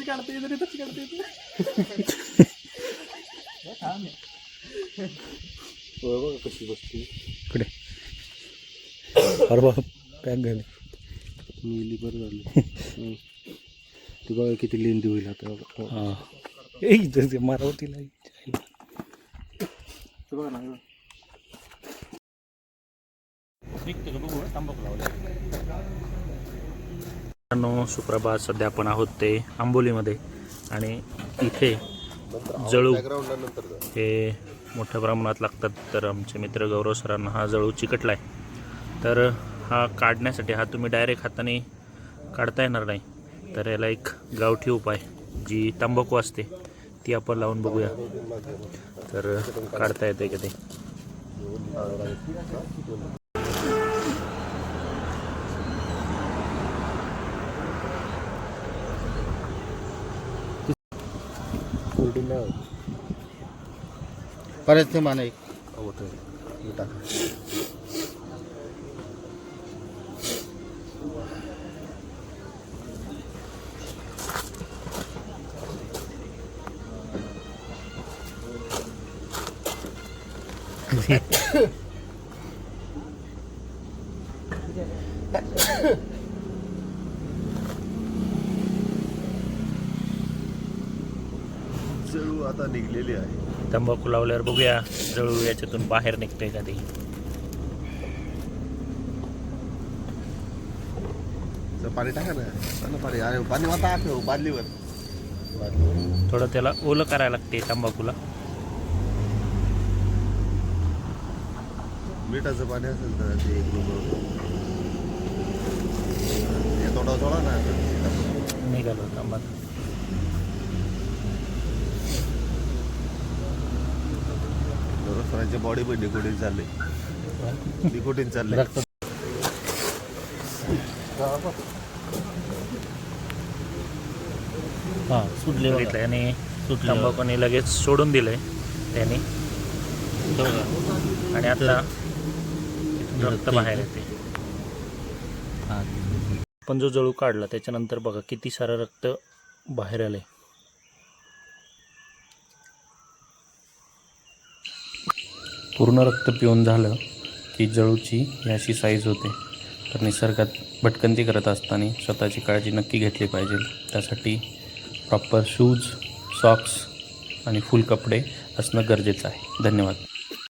काढता येत तशी काढता येत बघा कशी बसते इकडे अरे बाबा पॅक झाले मिली बरं झालं ती बघा किती लेंदी होईल आता हां ए मारावतीला बघा ना सुप्रभात. सध्या आपण आहोत ते आंबोलीमध्ये आणि इथे जळू हे मोठ्या प्रमाणात लागतात. तर आमचे मित्र गौरव सरांना हा जळू चिकटला आहे. तर हा काढण्यासाठी हा तुम्ही डायरेक्ट हाताने काढता येणार नाही. तर याला एक गावठी उपाय जी तंबाखू असते ती आपण लावून बघूया. तर काढता येते का ते. परत ते माना एक जळू आता निघलेली आहे. तंबाखू लावल्यावर बघूया जळू याच्यातून बाहेर निघतंय का ते. पाणी टाका ना पाणी. अरे पाणी वाता ठेव बादलीवर. थोडं त्याला ओलं करायला लागते तंबाखूला. मिठाचं पाणी असेल तर ते एक थोडा थोडा ना निघालो तंबाखू. सरांची बॉडी पण निकोटीन चालले. निकोटीन चालले. हां सुटले बघितलं आणि तंबाखूने लगेच सोडून दिलंय त्याने आणि आता रक्त बाहेर येते. पण जो जळू काढला त्याच्यानंतर बघा किती सारं रक्त बाहेर आलंय. पूर्ण रक्त पिऊन झालं की जळूची अशी साईज होते. तर निसर्गात भटकंती करत असताना स्वतःची काळजी नक्की घेतली पाहिजे. त्यासाठी प्रॉपर शूज, सॉक्स आणि फुल कपडे असणं गरजेचं आहे. धन्यवाद.